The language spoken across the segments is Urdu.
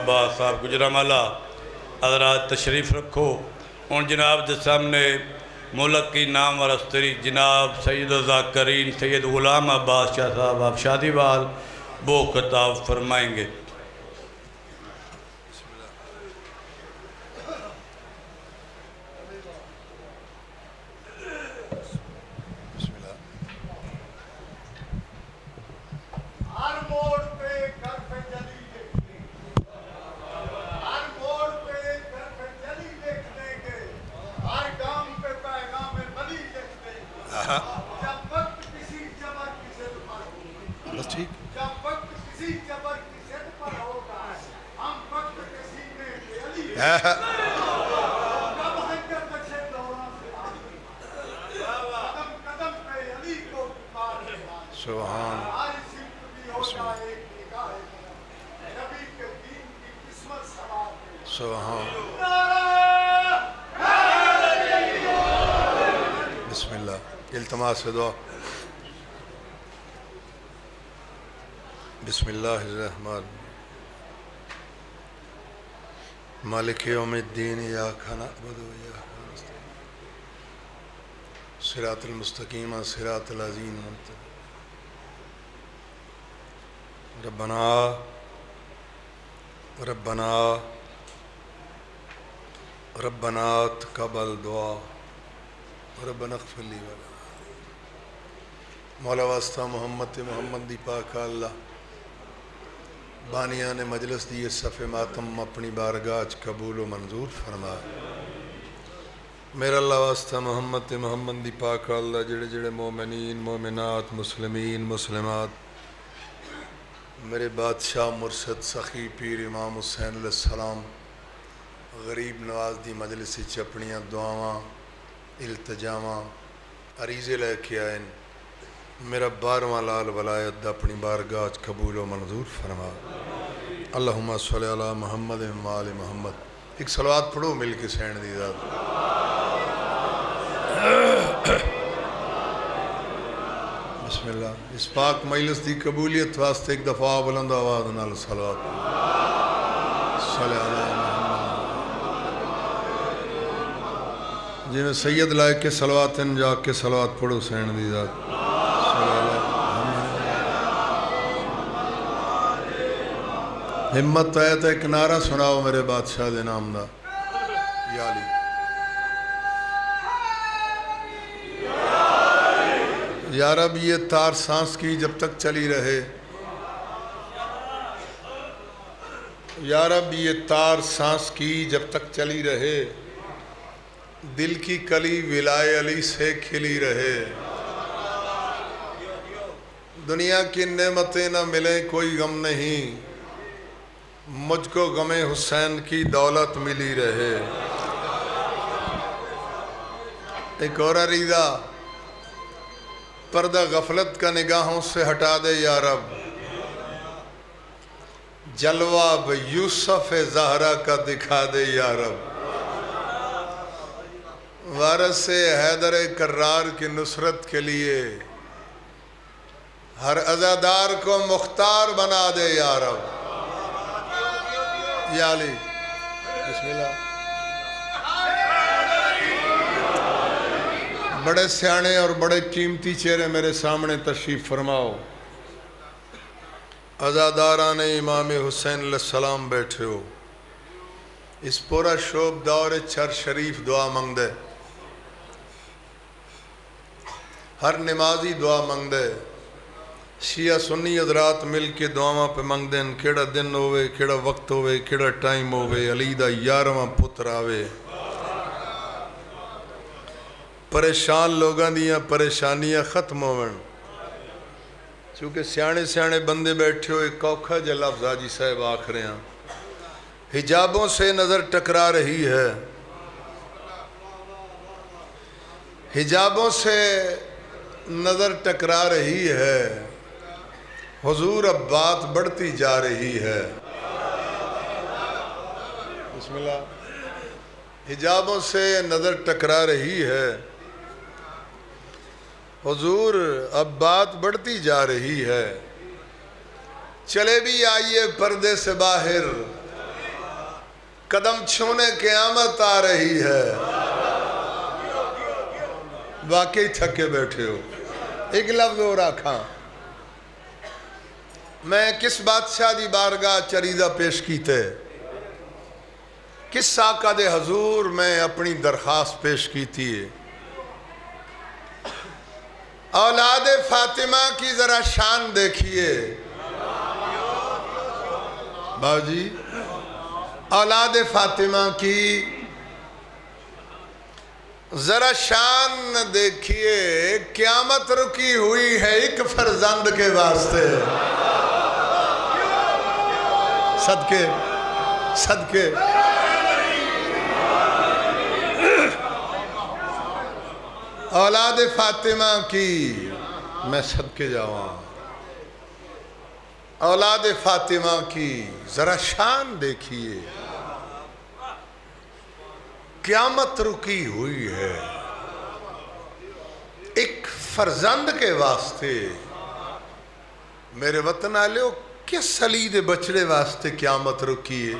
عباس صاحب گجرانوالہ حضرات تشریف رکھو. اور جناب کے سامنے ملک کی نام ورستری جناب سید الذاکرین سید غلام عباس شاہ صاحب آپ شادی وال وہ خطاب فرمائیں گے. بسم اللہ التماس دعا. بسم اللہ الرحمن مالک یوم الدین ایاک نعبد و ایاک نستعین صراط المستقیم صراط الذین انعمت ربنا تقبل دعا ربنا اغفر لی ولا. مولا واسطہ محمد دی پاک اللہ بانیان مجلس دی صف ماتم اپنی بارگاہ قبول و منظور فرما. میرا اللہ واسطہ محمد دی پاک اللہ جڑے جڑے مومنین مومنات مسلمین مسلمات میرے بادشاہ مرشد سخی پیر امام حسین علیہ السلام غریب نواز دی مجلس اپنیاں دعاواں التجاواں عریضے لے کے آئے. میرا 12واں لال ولایت دا اپنی بارگاہ قبول و منظور فرما. اللہم صلی علی محمد و آل محمد. ایک صلوات پڑھو مل کے سین دی ذات. بسم اللہ. اس پاک مجلس دی قبولیت واسطے ایک دفعہ بلند آواز نال صلوات صلی علی محمد. جی میں سید لائے کے صلوات ان جا کے صلوات پڑھو سین دی ذات. ہمت ہے تو ایک نعرہ سناؤ میرے بادشاہ دے نام دا. یا علی یا رب یہ تار سانس کی جب تک چلی رہے. یا رب یہ تار سانس کی جب تک چلی رہے. دل کی کلی ولائے علی سے کھلی رہے. دنیا کی نعمتیں نہ ملیں کوئی غم نہیں مجھ کو غم حسین کی دولت ملی رہے. ایک اور عریضہ پردہ غفلت کا نگاہوں سے ہٹا دے یا رب. جلوہ یوسف زہرا کا دکھا دے یا رب. وارث حیدر کرار کی نصرت کے لیے ہر عزادار کو مختار بنا دے یا رب. یا علی بسم اللہ. بڑے سیانے اور بڑے قیمتی چہرے میرے سامنے تشریف فرماؤ. عزاداران امام حسین علیہ السلام بیٹھے ہو. اس پورا شوب دور چر شریف دعا منگ دے. ہر نمازی دعا منگ دے. شیعہ سنی حضرات مل کے دعاواں پہ منگ دیں. کیڑا دن ہوئے کیڑا وقت ہوئے کیڑا ٹائم ہوئے علی دا 11واں پتر آوے. پریشان لوگاں دیاں پریشانیاں ختم ہوئن. چونکہ سیانے سیانے بندے بیٹھے ہوئے کوکھا جا لفظ حاجی صاحب آکھ رہے ہیں. حجابوں سے نظر ٹکرا رہی ہے. حجابوں سے نظر ٹکرا رہی ہے. حضور اب بات بڑھتی جا رہی ہے. بسم اللہ. حجابوں سے نظر ٹکرا رہی ہے. حضور اب بات بڑھتی جا رہی ہے. چلے بھی آئیے پردے سے باہر قدم چھونے قیامت آ رہی ہے. واقعی تھکے بیٹھے ہو. ایک لفظ اور آکھاں. میں کس بادشاہ دی بارگاہ چریدہ پیش کیتے, کس آقا دے حضور میں اپنی درخواست پیش کیتی ہے. اولاد فاطمہ کی ذرا شان دیکھیے. باو جی, اولاد فاطمہ کی ذرا شان دیکھیے. قیامت رکی ہوئی ہے ایک فرزند کے واسطے. صدقے صدقے اولاد فاطمہ کی میں صدقے جاواں. اولاد فاطمہ کی ذرا شان دیکھیے. قیامت رکی ہوئی ہے ایک فرزند کے واسطے. میرے وطن آلیو, کس سلید بچڑے واسطے قیامت رکی ہے؟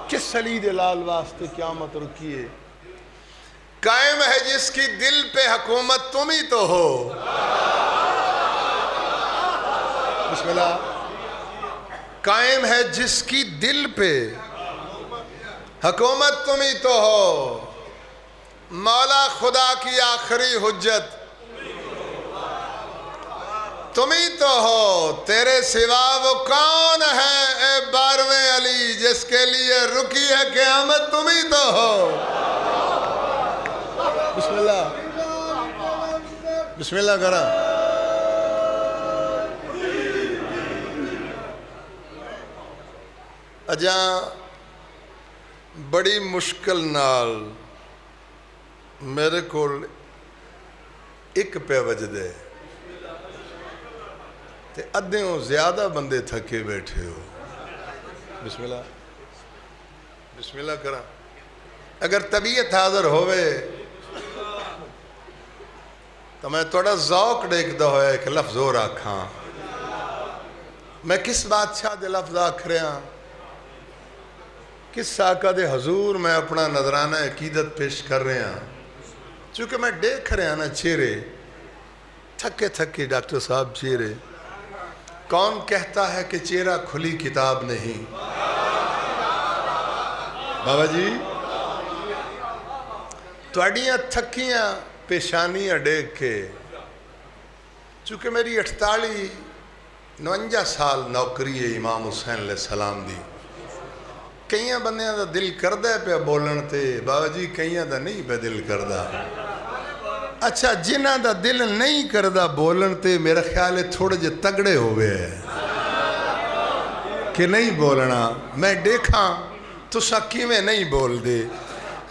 کس سلید لال واسطے قیامت رکی ہے؟ قائم ہے جس کی دل پہ حکومت تم ہی تو ہو. بسم اللہ. قائم ہے جس کی دل پہ حکومت تم ہی تو ہو. مولا خدا کی آخری حجت تم ہی تو ہو. تیرے سوا وہ کون ہے اے 12ویں علی جس کے لیے رکی ہے قیامت تم ہی تو ہو. بسم اللہ بسم اللہ کرا. اجاں بڑی مشکل نال میرے کول ایک پہ وجدے تے ادھیوں زیادہ بندے تھکے بیٹھے ہو. بسم اللہ بسم اللہ کرا. اگر طبیعت حاضر ہوئے تو میں تھوڑا ذوق دیکھتا ہویا ایک لفظ اور آکھاں. میں کس بادشاہ دے لفظ آکھ رہا ہوں, کس آقا دے حضور میں اپنا نظرانہ عقیدت پیش کر رہا ہوں. چونکہ میں دیکھ رہا ہوں نا چہرے تھکے تھکے ڈاکٹر صاحب چہرے. کون کہتا ہے کہ چہرہ کھلی کتاب نہیں؟ بابا جی تواڈیاں تھکیاں پیشانیاں دیکھ کے, چونکہ میری 48-49 سال نوکری ہے امام حسین علیہ السلام دی. کئیاں بندیاں دا دل کردہ ہے پہ بولن تے بابا جی, کئیاں دا نہیں پہ دل کردہ. اچھا جنہ دا دل نہیں کردہ بولن تے میرا خیال ہے تھوڑے جے تگڑے ہوئے ہیں کہ نہیں بولنا. میں دیکھاں تو سکی میں نہیں بول دے.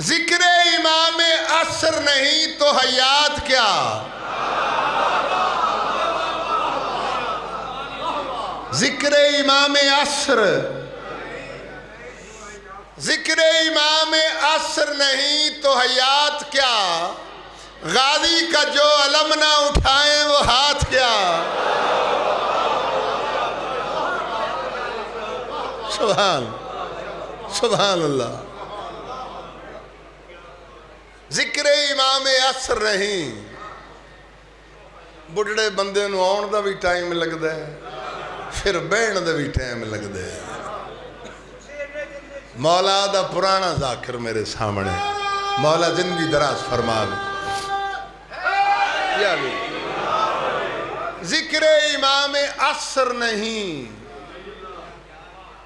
ذکر امام عصر نہیں تو حیات کیا. ذکر امام عصر, ذکر امام عصر نہیں تو حیات کیا. غازی کا جو علم نہ اٹھائیں وہ ہاتھ کیا. سبحان سبحان اللہ. ذکر امام عصر نہیں. بڑھڑے بندے نو آن دا بھی ٹائم لگتا ہے, پھر بہن دا بھی ٹائم لگتا ہے. مولا دا پرانا ذاکر میرے سامنے, مولا زندگی دراز فرماوے. ذکر امام عصر نہیں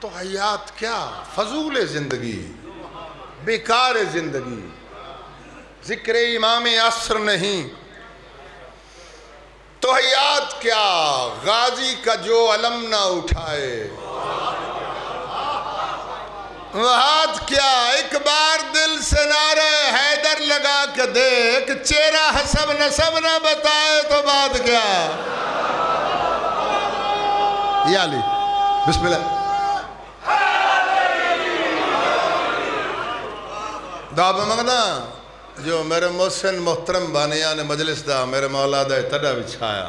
تو حیات کیا. فضول زندگی, بیکار زندگی. ذکر امام عصر نہیں تو حیات کیا. غازی کا جو علم نہ اٹھائے وہ ہاتھ کیا. ایک بار دل سے نعرہ حیدر لگا کے دیکھ, چہرہ حسب نسب نہ بتائے تو بات کیا. یا علی بسم اللہ. دعا مانگنا جو میرے محسن محترم بانیان مجلس دا میرے مولا دا تڑا بچھایا,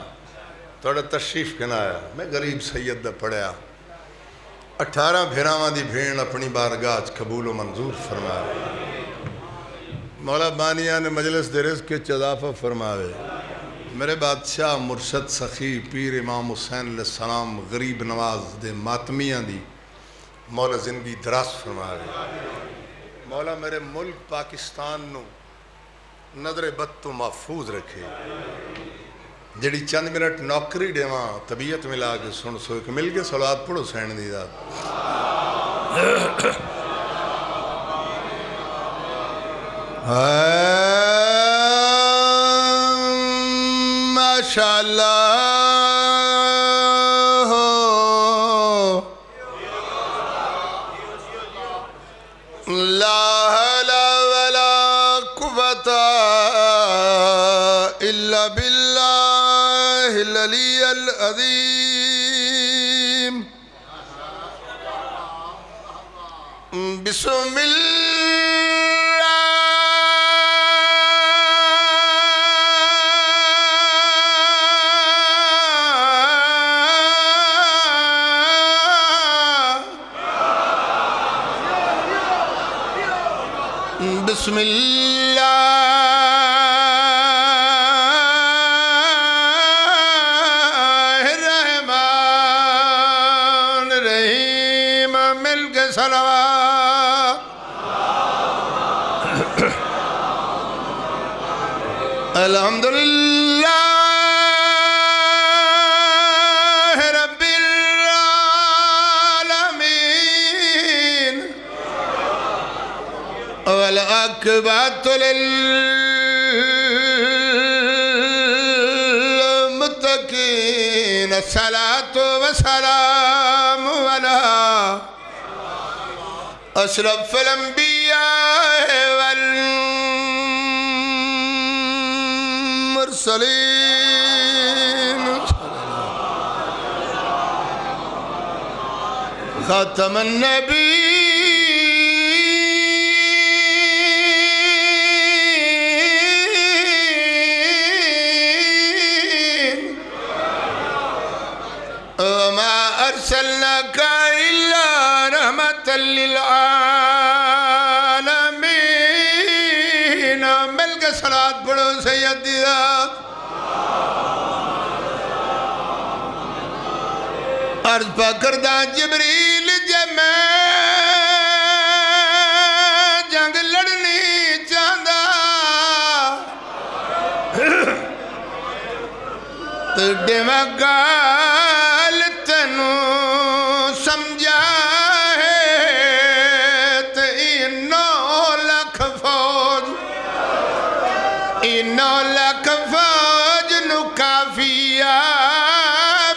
تھوڑا تشریف کنایا. میں غریب سید دا پڑھیا 18 بھیراواں دی بھیڑ اپنی بارگاہ قبول و منظور فرمائے. مولا بانیہ نے مجلس دے رزق کے اضافہ فرماوے. میرے بادشاہ مرشد سخی پیر امام حسین علیہ السلام غریب نواز دے ماتمیاں دی مولا زندگی دراز فرماوے. مولا میرے ملک پاکستان نو نظر بد تو محفوظ رکھے. جڑی چند منٹ نوکری دیواں طبیعت ملا کے سن سو کہ مل کے صلوات پڑھو سین دی ذات. ماشاءاللہ لا حول ولا قوة إلا بالله العلي العظيم. بسم بسم اللہ الرحمن الرحیم. مل کے صلوات. الحمدللہ رب العالمین والعاقبۃ للمتقین. الصلاۃ والسلام علی اشرف الانبیاء والمرسلین خاتم النبی أرسلناك إلا رحمة للعالمين. مل کے صلوات پڑھو سیدی ذات. عرض پا کردہ جبریل جب میں جنگ لڑنی چاہتا تو ڈمگا سمجھا ہے تو اینو لکھ فوج نو کافیہ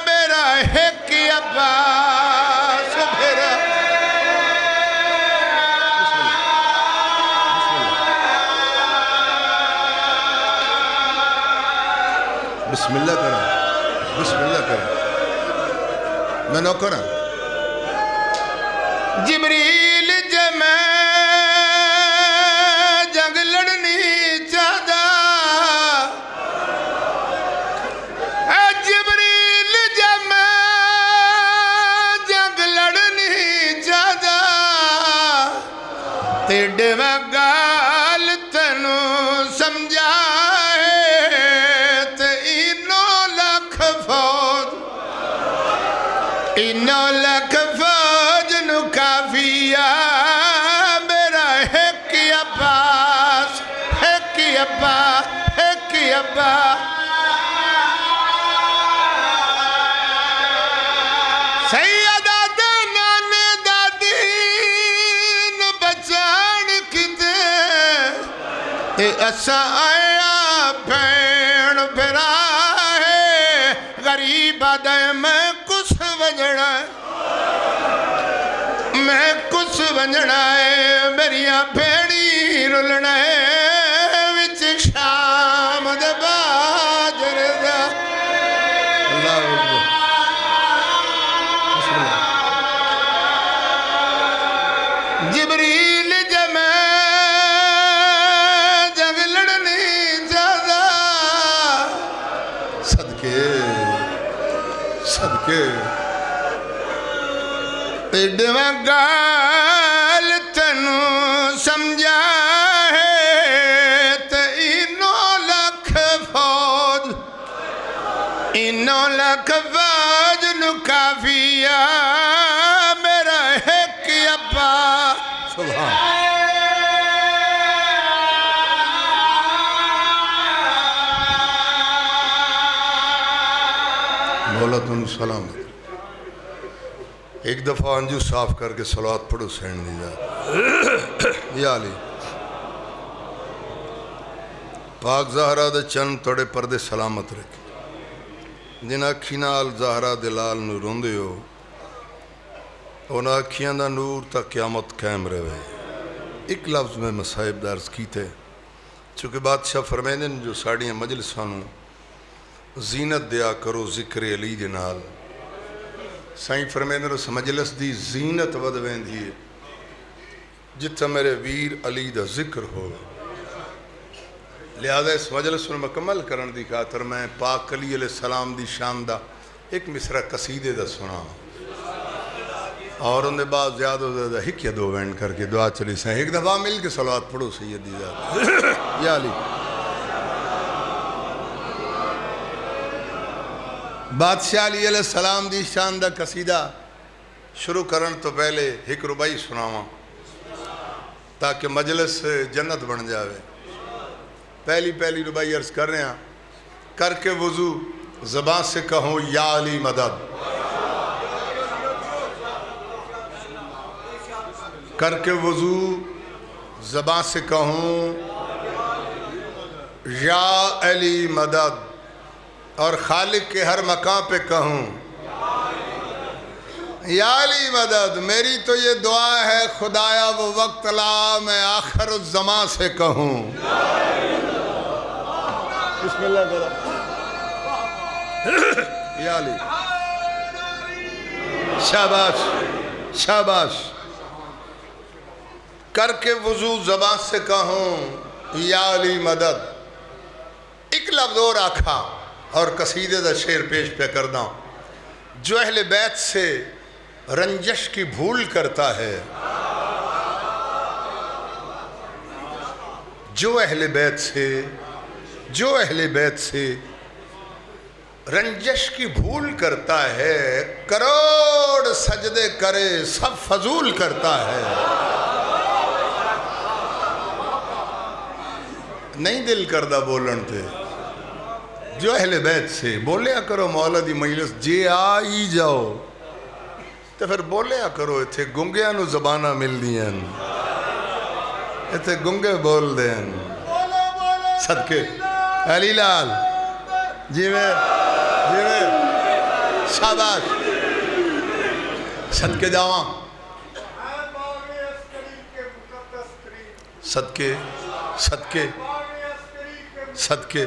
میرا ایک عباس پھرا. بسم اللہ کریں. بسم اللہ کریں. میں نوکر ہوں. جبریل جب میں جنگ لڑنی چاہتا جبریل جب میں جنگ لڑنی چاہتا تیڈ میں گال تنو سمجھا ہے تے اینو لکھ فوج اینو لکھ فوج نو کافیہ میرا ایک عباس ایک عباس ایک عباس. سیدہ دنان دادین بچان کتے تے اسا آیا بین بھرا ہے غریب آدھے میں کس ونجڑا ہے میں کس ونجڑا ہے میریاں بھیڑی رلنا ہے وچ شام دے باجر دا. اللہ اکبر. جبریل جب میں جنگ لڑنی جادا صدقے صدقے تے ایڈواں گال تینوں سمجھا ہے تے اینوں لکھ فوج نو کافیا میرا ایک ابا سبحان مولا تنو سلام ایک دفعہ انجو صاف کر کے صلوات پڑھو سین دی جا یا علی پاک زہرہ دے چند توڑے پردے سلامت رکھے جن اکھی نال زہرہ دلال نو روندے ہو ان اکھیاں دا نور تا قیامت قائم رہے ایک لفظ میں مصائب درس کی تھے چونکہ بادشاہ فرمیدن جو ساڑیاں مجلسانوں زینت دیا کرو ذکر علی جنال سائیں فرمیدن اس مجلس دی زینت ودوین دیئے جتا میرے ویر علی دا ذکر ہو لہذا اس مجلس میں مکمل کرن دی خاطر میں پاک علی علیہ السلام دی شان دا ایک مصرع قصیدے دا سنا اور ان دے بعد زیادہ زیادہ ہک یا دو وینڈ کر کے دعا چلی سائیں ایک دفعہ مل کے صلوات پڑھو سیدی ذات یا علی بادشاہ علی علیہ السلام دی شان دا قصیدہ شروع کرن تو پہلے ایک ربائی سناواں تاکہ مجلس جنت بن جاوے پہلی ربائی عرض کر رہے ہیں کر کے وضو زبان سے کہوں یا علی مدد کر کے وضو زبان سے کہوں یا علی مدد اور خالق کے ہر مقام پہ کہوں یا علی مدد میری تو یہ دعا ہے خدایا وہ وقت لا میں آخر الزمان سے کہوں بسم اللہ کرو یا علی شاباش شاباش کر کے وضو زبان سے کہوں یا علی مدد ایک لفظ اور آکھا اور قصیدے دا شعر پیش پہ کردہ جو اہل بیت سے رنجش کی بھول کرتا ہے جو اہل بیت سے رنجش کی بھول کرتا ہے کروڑ سجدے کرے سب فضول کرتا ہے نہیں دل کردہ بولن تھے جو اہل بیت سے بولیا کرو مولا دی مجلس جے آئی جاؤ تو پھر بولیا کرو اتھے گنگیاں نو زبانہ مل دین اتھے گنگے بول دین صدقے علی لال جی میں شاباش صدقے جاواں صدقے صدقے صدقے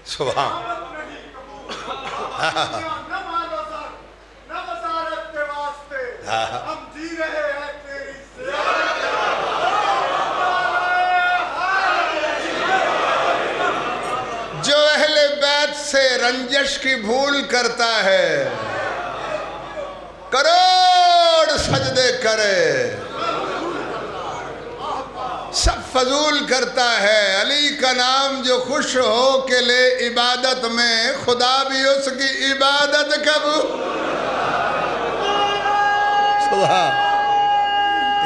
سبحان جو اہل بیت سے رنجش کی بھول کرتا ہے کروڑ سجدے کرے سب فضول کرتا ہے علی کا نام جو خوش ہو کے لے عبادت میں خدا بھی اس کی عبادت قبول سبحان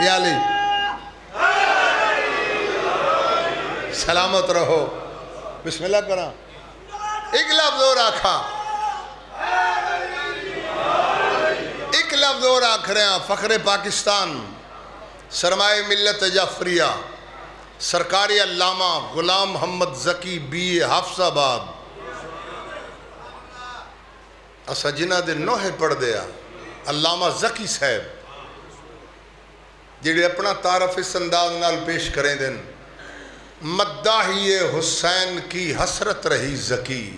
یا علی سلامت رہو بسم اللہ کرا ایک لفظ اور آکھا ایک لفظ اور آکھ رہے ہیں فخر پاکستان سرمائے ملت جعفریہ سرکاری علامہ غلام محمد زکی بی اے حافظ آباد اسا جنہ دے نوہے پڑھ دیا علامہ زکی صاحب جڑے اپنا تعارف اس انداز نال پیش کریں دن مداحی حسین کی حسرت رہی زکی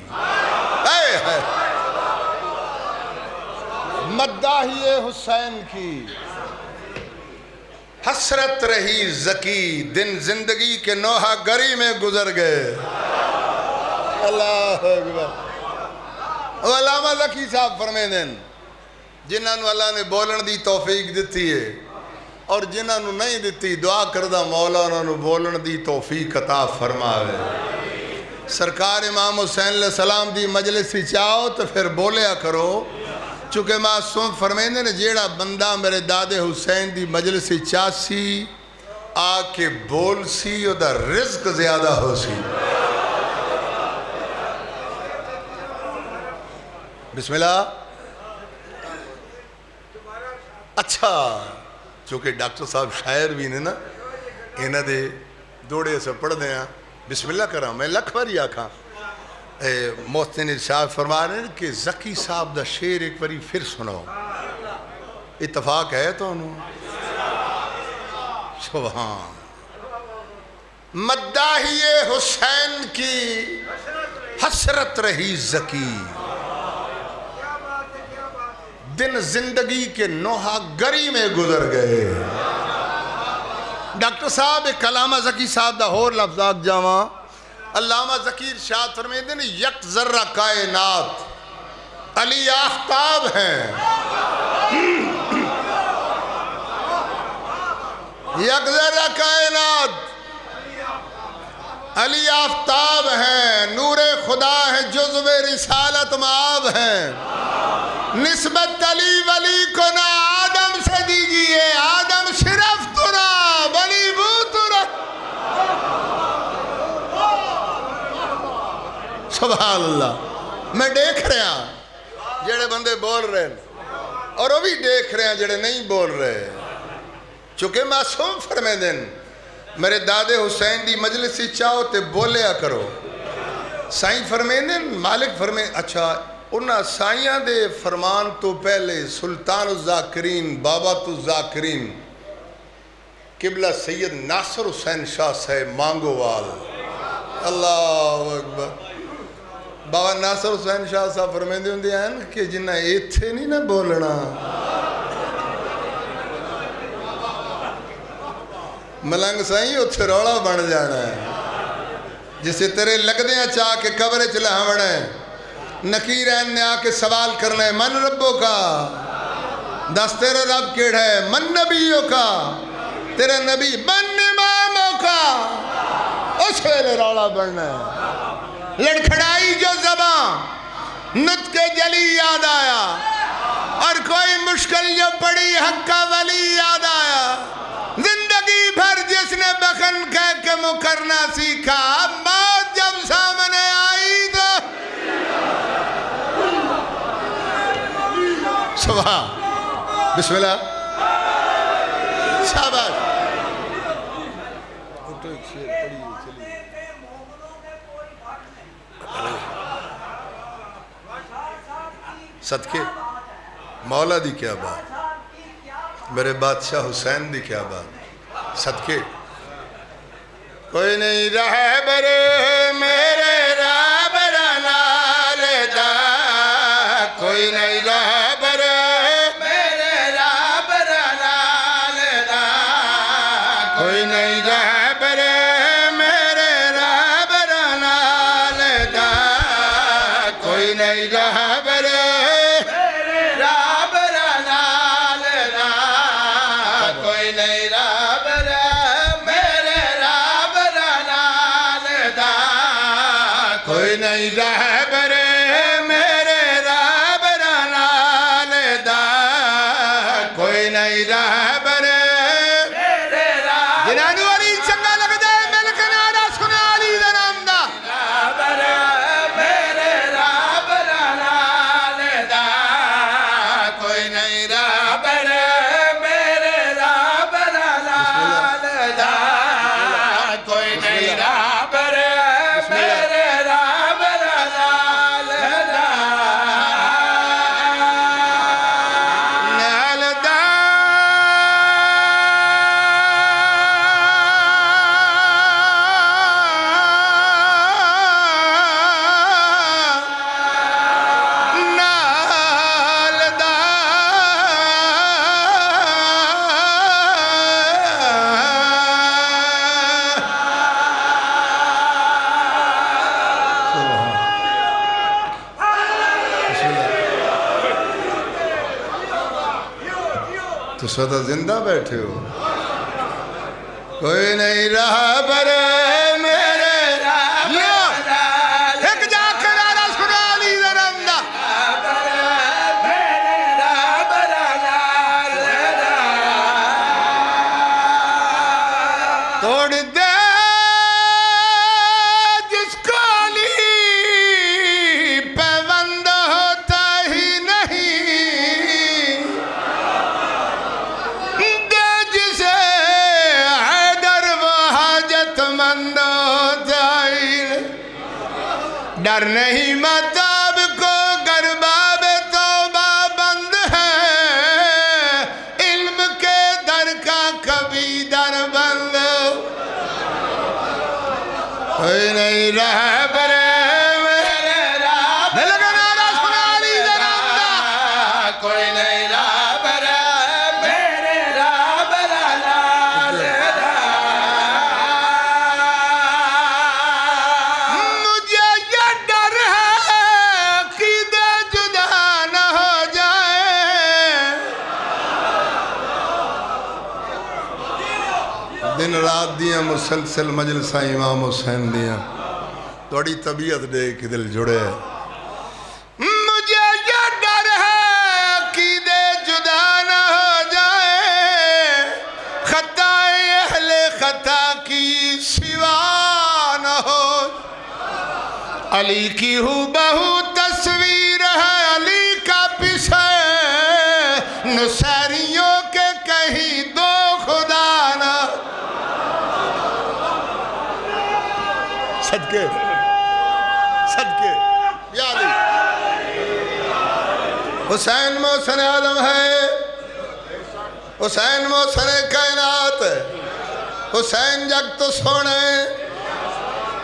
مداحی حسین کی حسرت رہی ذکی دن زندگی کے نوحہ گری میں گزر گئے. اللہ اکبر. علامہ ذکی صاحب فرمائیں دیں جنہاں نو اللہ نے بولن دی توفیق دیتی ہے اور جنہاں نو نہیں دیتی دعا کردہ مولا انہوں نے بولن دی توفیق عطا فرماوے. سرکار امام حسین علیہ السلام دی مجلس ہی چاہو تو پھر بولیا کرو چونکہ معصوم فرمیندے نے جیڑا بندہ میرے دادے حسین دی مجلس ہی چاسی آ کے بول سی او دا رزق زیادہ ہو سی. بسم اللہ. اچھا چونکہ ڈاکٹر صاحب شاعر بھی نے نا انہاں دے دوڑے سے پڑھ دے ہیں بسم اللہ کراں میں لکھ باری آکھاں. محسن ارشاد فرما رہے ہیں کہ ذکی صاحب دا شعر ایک باری پھر سنو. اتفاق ہے تو انہوں سبحان. مداحی حسین کی حسرت رہی ذکی دن زندگی کے نوحہ گری میں گزر گئے. ڈاکٹر صاحب ایک علامہ ذکی صاحب دا ہور لفظات جاواں. علامہ ذکی ارشاد فرمیندے نے یک ذرہ کائنات علی آفتاب ہیں. یک ذرہ کائنات علی آفتاب ہیں نور خدا ہے جزو رسالت مآب ہیں. نسبت علی ولی کو نہ آدم سے دیجئے آدم شرف ترا ولی بو ترا. سبحان اللہ. میں دیکھ رہا جڑے بندے بول رہے ہیں اور وہ بھی دیکھ رہے ہیں جڑے نہیں بول رہے چونکہ معصوم فرمائیں دیں میرے دادے حسین دی مجلسی چاہو تے بولیا کرو. سائیں فرمائیں دیں مالک فرمائیں. اچھا انہاں سائیاں دے فرمان تو پہلے سلطان الذاکرین بابا الذاکرین قبلہ سید ناصر حسین شاہ صاحب مانگووال. اللہ اکبر. بابا ناصر حسین شاہ صاحب فرمائیں دے ہوندے ہیں کہ جنہ ایتھے نہیں نہ بولنا ملنگ سائیں اتھے روڑا بن جانا ہے جسے تیرے لگدے ہیں چاہ کے قبر چلے ہمڑے ہیں. نکیر این نے آکے سوال کرنا ہے من ربوں کا دس تیرے رب کیڑ ہے من نبیوں کا تیرے نبی من اماموں کا اس ویلے روڑا بننا ہے. لڑکھڑائی جو زبان نطق جلی یاد آیا اور کوئی مشکل جو پڑی حق کا ولی یاد آیا. زندگی بھر جس نے بخن کہہ کے مکرنا سیکھا موت جب سامنے آئی تو سبحان. بسم اللہ. شاباش. صدقے مولا دی کیا بات میرے بادشاہ حسین دی کیا بات. صدقے کوئی نہیں رہبر میرے رہبر نال دا کوئی نہیں رہبر میرے رہبر نال دا کوئی نہیں رہبر میرے رہبر نال دا کوئی نہیں رہبر کوئی نہیں رہبر میرے رہبر نال دا کوئی نہیں رہبر میرے رہبر جنہاں نو علی چنگا لگ دے ملک نارا سنا علی دا نام دا رہبر میرے رہبر نال دا کوئی نہیں رہبر میرے رہبر نال دا کوئی نہیں رہبر میرے تسا تو زندہ بیٹھے ہو کوئی نہیں رہا پر میرے ایک جا کے نعرہ سنا لی ذرمدہ توڑ دے جس کو لی پیوند ہوتا ہی نہیں دے جسے حیدر وہ حاجت مند ہوتا ہی نہیں ڈر نہیں مطاب کو گر باب توبہ بند ہے علم کے در کا کبھی در بند کوئی نہیں رہا برے لگا نعرہ سنا لی ذرمدہ کوئی نہیں رہا برے میرے رب لال مجھے یہ ڈر ہے عقیدے جدا نہ ہو جائے دن رات دیاں مسلسل مجلساں امام حسین دیاں توڑی طبیعت دیکھ دل جڑے مجھے یہ ڈر ہے عقیدے جدا نہ ہو جائے خطائے اہل خطا کی سوا نہ ہو علی کی ہو بہو تصویر ہے علی کا پیچھے نصیریوں کے کہیں دو خدا نہ صدقے صدقے یا علی حسین محسن عالم ہے حسین محسن کائنات ہے حسین جگ تو سونے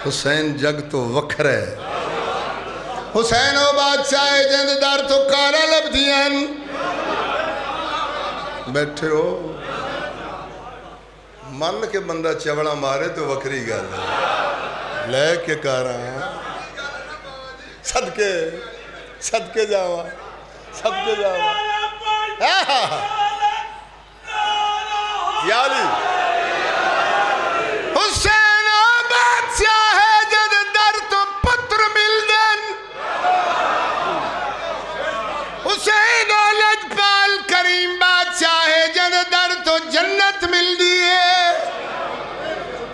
حسین جگ تو وکھر ہے حسین و بادشاہ جند دار تو کارا لب دیاں بیٹھے ہو من کے بندہ چوڑا مارے تو وکری گل ہے لے کے کارا صدقے صدقے جاوا صدقے جاوا یا علی حسین و بادشاہ جد در تو پتر مل دن حسین و لجپال کریم بادشاہ جد در تو جنت مل دیئے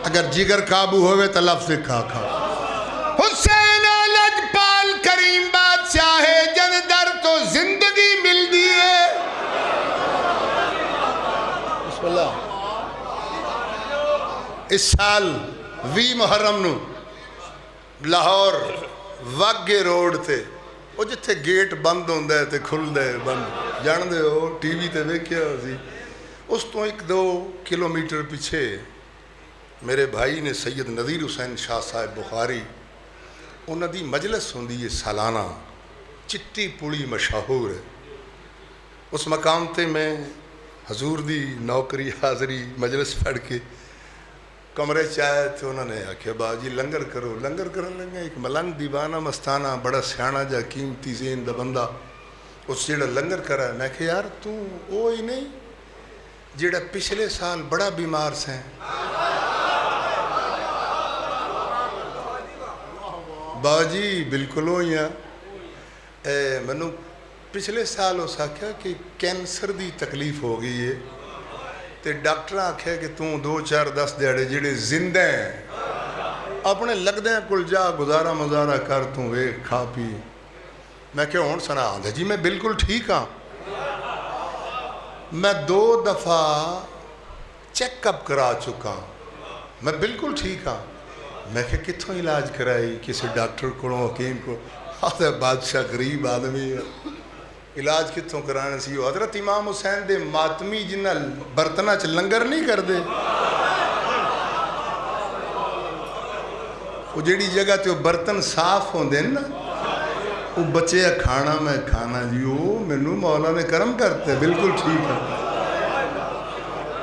اگر جگر قابو ہوئے تو لفظ کھا کھا حسین و لجپال کریم بادشاہ جد در تو زندگی مل دیئے بسم اللہ اس سال 20 محرم نو لاہور واگے روڈ تے وہ جتھے گیٹ بند ہوندہ ہے تے کھل دے بند جان دے ہو ٹی وی تے ویکھیا سی اس تو 1-2 کلومیٹر پیچھے میرے بھائی نے سید نذیر حسین شاہ صاحب بخاری انہوں دی مجلس ہوندی ہے سالانہ چٹی پوڑی مشہور ہے اس مقام تے میں حضور دی نوکری حاضری مجلس پڑھ کے کمرے چاہے تھے انہوں نے آکھیا باجی لنگر کرو لنگر کرن لگا ایک ملنگ دیوانہ مستانہ بڑا سیانہ جا قیمتی زین دا بندہ اس جیڑا لنگر کرا ہے میں کہ یار تو وہ ہی نہیں جیڑا پچھلے سال بڑا بیمار سے باجی بالکل ہوئی ہیں منو پچھلے سال ہو سکیا کہ کینسر دی تکلیف ہو گئی ہے تے ڈاکٹر آکھے کہ توں 2-4-10 دیڑے جڑے زندہ ہیں اپنے لگ دیں کل جا گزارا مزارا کر توں وے کھا پی میں کہ ہون سنا آندھا جی میں بالکل ٹھیک ہاں میں 2 دفعہ چیک اپ کرا چکا میں بالکل ٹھیک ہاں میں کہ کتھوں علاج کرائی کسی ڈاکٹر کو حکیم کو آدھا بادشاہ غریب آدمی ہے علاج کتوں کرانے سی حضرت امام حسین دے ماتمی جنہ برتنہ چ لنگر نہیں کر دے وہ جیڑی جگہ تے وہ برتن صاف ہوں دے نا وہ بچے کھانا میں کھانا جی وہ منو مولا نے کرم کرتے بالکل ٹھیک ہے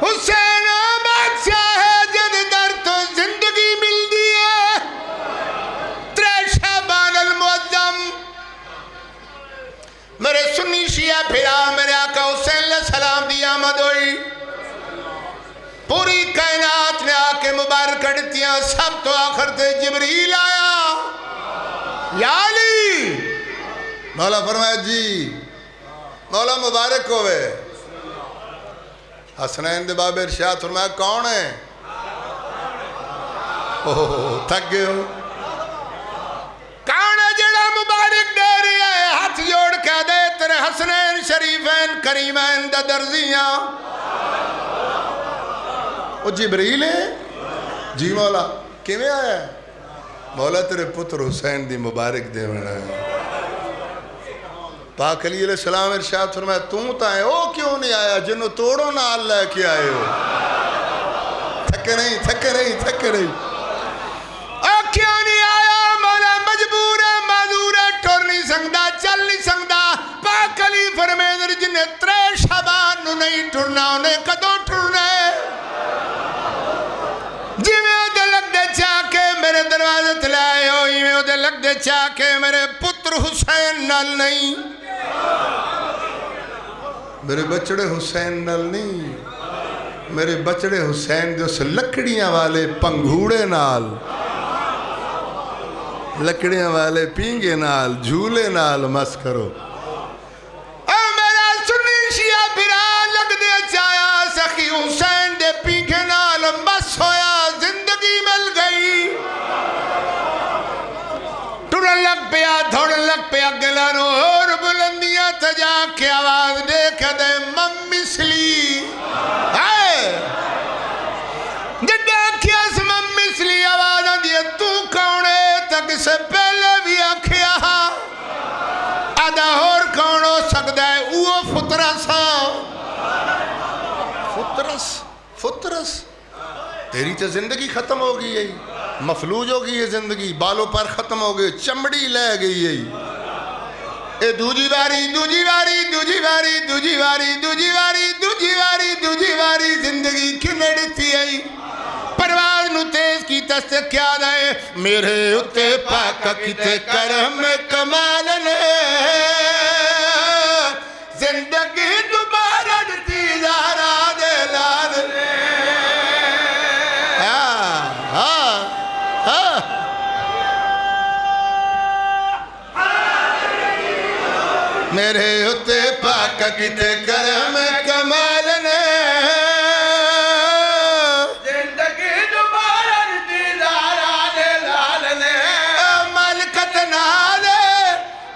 حسین بادشاہ ہے جد در تو زندگی مل دیئے 3 شعبان المعظم میرے سنی شیعہ پھرا میرے آقا حسین علیہ السلام دی آمد ہوئی مبارک دیتیاں سب تو آخر تے جبریل آیا یا علی مولا فرمایا جی مولا مبارک ہوئے حسنین دے باب ارشاد فرمایا کون ہے تھک گئے ہو کون ہے جڑا مبارک دے رہی ہے ہاتھ جوڑ کے دے تیرے حسنین شریفین کریمین دا درزیاں وہ جبریل ہے جی مولا کیویں آیا ہے مولا تیرے پتر حسین دی مبارک دے ہونا ہے پاک علی علیہ السلام ارشاد فرمایا توں تائیں او کیوں نہیں آیا جنہوں توڑو نہ اللہ کی آئے ہو تھکے نہیں او کیوں نہیں آیا مولا مجبور ہے معذور ہے ٹر نہیں سکتا چل نہیں سکتا پاک علی فرمائے جنہیں 3 شعبان نو نہیں ٹرنا انہیں کدوں ٹرنا ہے جی میں او دے لگ دے چاہ کے میرے دروازے تلائے ہو ہی میں او دے لگ دے چاہ کے میرے پتر حسین نال نہیں میرے بچڑے حسین نال نہیں میرے بچڑے حسین جو سے لکڑیاں والے پنگھوڑے نال لکڑیاں والے پینگے نال جھولے نال مس کرو اے میرا سنی شیعہ بھرا لگ دے چایا سخی حسین دے پینگے نال مس ہویا زندگی مل گئی ٹرن لگ پیا دھوڑن لگ پیا گلانو اور بلندیاں تجا کے آواز دیکھ دے ممثلی جڈا کیا اس ممثلی آواز دیئے تو کون ہے تک سے پہلے بھی آکھیا آدھا اور کون ہو سکتا ہے وہ فطرسا فطرس تیری تو زندگی ختم ہو گئی ہے مفلوج ہو گئی ہے زندگی بالوں پر ختم ہو گئی چمڑی لے گئی ہے اے دوجی واری زندگی کیوں لڑتی ہے پرواز نو تیز کی تست کیا دائے میرے اتے پاکا کتے کرم کمال نے زندگی دوبارہ ڈتی زہرا دے لال نے میرے اتے پاکا کتے کرم کمال نے زندگی دوبارہ دیدارا دے لال نے ملکت نالے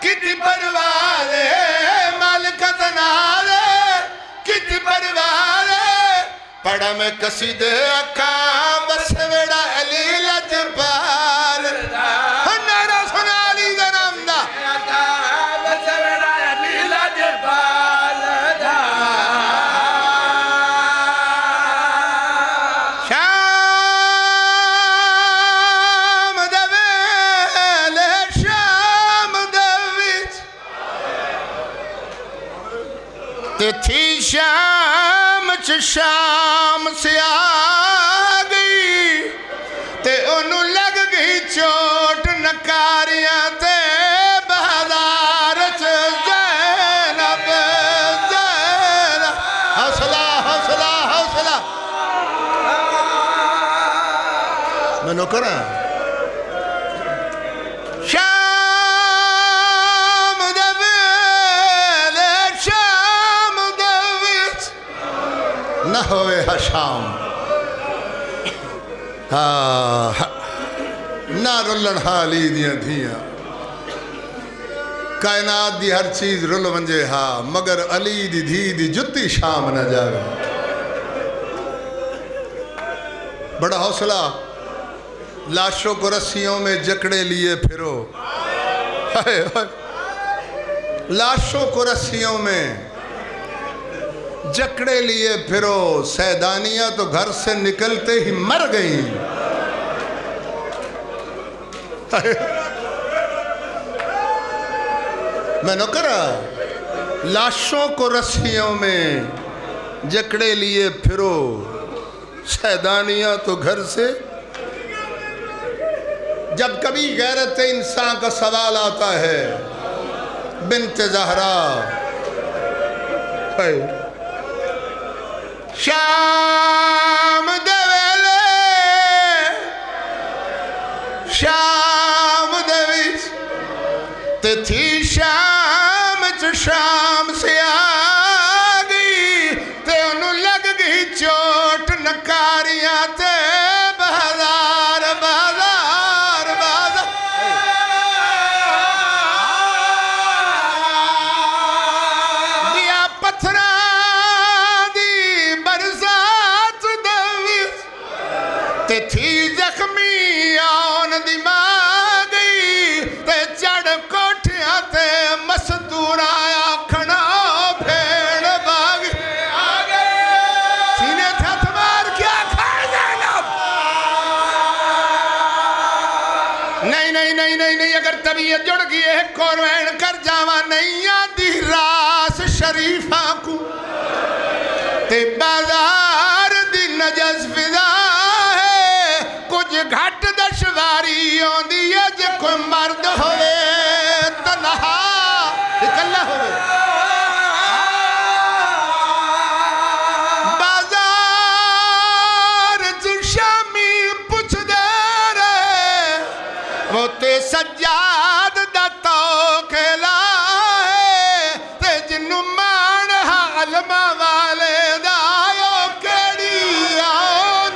کتی پروالے ملکت نالے کتی پروالے پڑھا میں قصیدے اکام بس ویڑا علی لجبال نعرہ سنا علی ذنام دا تھی شام شام سے آگئی تے انہوں لگ گئی چوٹ نکاریاں تے بہدار زینب حوصلہ میں نوکرہ نہ ہوئے حشام نہ رلن حالی دیاں دھیاں کائنات دی ہر چیز رل ونجے مگر علی دی دھی دی جتی شام نہ جاوے بڑا حوصلہ لاشوں کو رسیوں میں جکڑے لیے پھرو لاشوں کو رسیوں میں جکڑے لیے پھرو سیدانیاں تو گھر سے نکلتے ہی مر گئیں میں نوکرہ لاشوں کو رسیوں میں جکڑے لیے پھرو سیدانیاں تو گھر سے جب کبھی غیرت انسان کا سوال آتا ہے بنت زہرا شام دویلے شام دے وچ تے تھی شام چ شام سے آ گئی تے انہوں لگ گئی چوٹ نکاریاں تے بازار بازار بازار دیا پتھراں دی برسات دے وچ تے تھی زخمی آن دی ماں گئی تے چڑھ کوٹھیاں تے مستور آیا کھنا پھیڑ باغ سینے تھے ہتھ مار کیا کھائے زینب نہیں اگر طبیعت جڑ گئی ہے قربین کر جاوا نہیں آدھی راس شریفہ کو تے بازار دی نجس فضا گھٹ دشواری ہوندی ہے جے کوئی مرد ہوئے تنہا اکلا ہوئے بازار چ شامی پوچھ دے رہے وہ تے سجاد دا توکلا ہے تے جنو مان علماء والے دا آیو کیڑی آن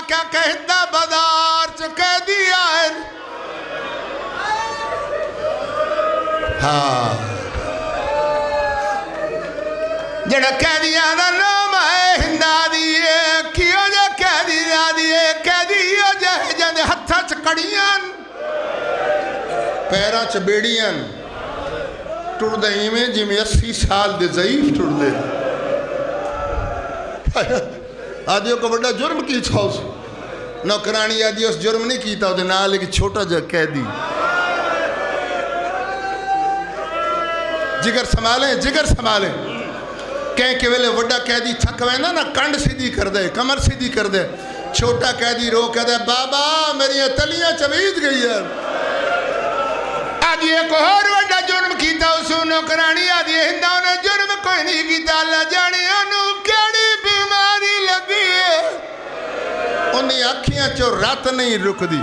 کیا کہتا بازار چکے دیا ہے ہاں جڑا کہہ دیا نا نام ہے ہندہ دیئے کیوں جے کہہ دیا دیئے کہہ دیا جے جاندے ہتھا چکڑیاں پیرا چ بیڑیاں ٹوڑ دہی میں جی میں 80 سال دے ضعیف ٹوڑ دے آدھیوں کو بڑا جرم کی چھاؤ سے نوکرانی آدھی اس جرم نہیں کیتا ہوتے نال ایک چھوٹا جا قیدی جگر سنبھالیں کہیں کہ ویلے وڈا قیدی تھک وینا نا کنڈ سیدھی کر دے کمر سیدھی کر دے چھوٹا قیدی رو کہہ دے بابا میری تلیاں چوید گئی ہے آدھی ایک اور وڈا جرم کیتا اسو نوکرانی آدھی ہندہ نے جرم کوئی نہیں کیتا اللہ جانے انہوں کیڑی بیماری لگی ہے انہیں آنکھیاں چو رات نہیں رک دی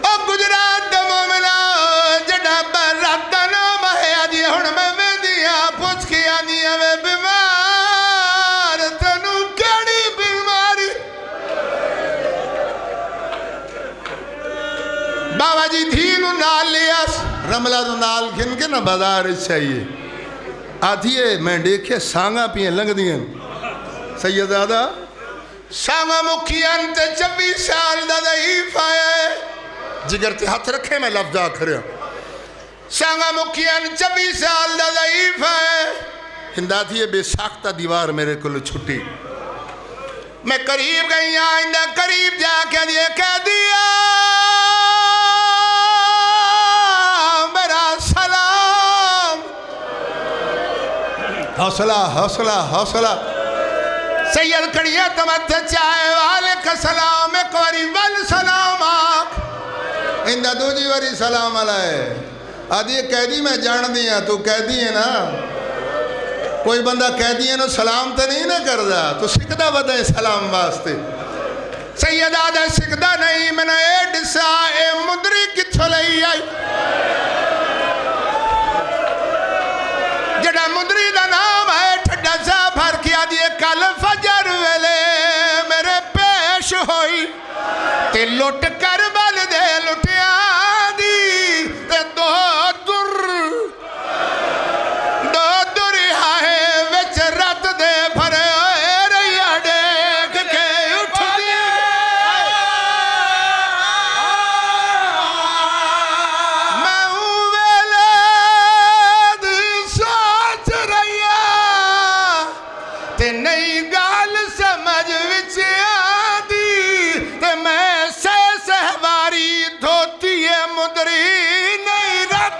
او گجرات دا مومنہ جڑا برات دا نام ہے آدھی ہون میں دیا پوچھ کے آدھی ہے بیمار تنو کیڑی بیماری بابا جی دھینو نال لیاس رملہ دو نال گھن کے نا بازار چاہیے آدھی ہے میں دیکھے سانگا پیئے لنگ دیں سیدادہ سانگا مکھیان تے 24 سال دا ضعیف آئے جگر تے ہاتھ رکھے میں لفظ آکھرے سانگا مکھیان 24 سال دا ضعیف آئے ہندہ تھی بے ساختہ دیوار میرے کل چھٹی میں قریب گئی آئندہ قریب جا کے دیئے کہہ دیا میرا سلام حوصلہ سید کڑیا تمت چاہے والے کا سلام ایک واری ول سلام آکھ اندہ دو جی واری سلام علیہ آدھی قیدی میں جان دیا تو قیدی ہے نا کوئی بندہ قیدی ہے نا سلام تے نہیں نہ کر دا تو سکدہ بدائے سلام واسطے سید آدھا سکدہ نہیں میں نے ایڈ سا اے مدری کتھو لئی آئی جڑا مدری دا نام ہے ٹھڈا سا بھر کیا دیئے کل فجر ویلے میرے پیش ہوئی تے لٹ کر بل دے لٹیا دی تے دو در آئے وچ رات دے بھرے ریا ڈیک کے اٹھ دی میں ویلے دی سوچ ریا تے نئی گال سمجھ وچ آدھی تے میں سہواری دھوتی مدری نہیں رکھ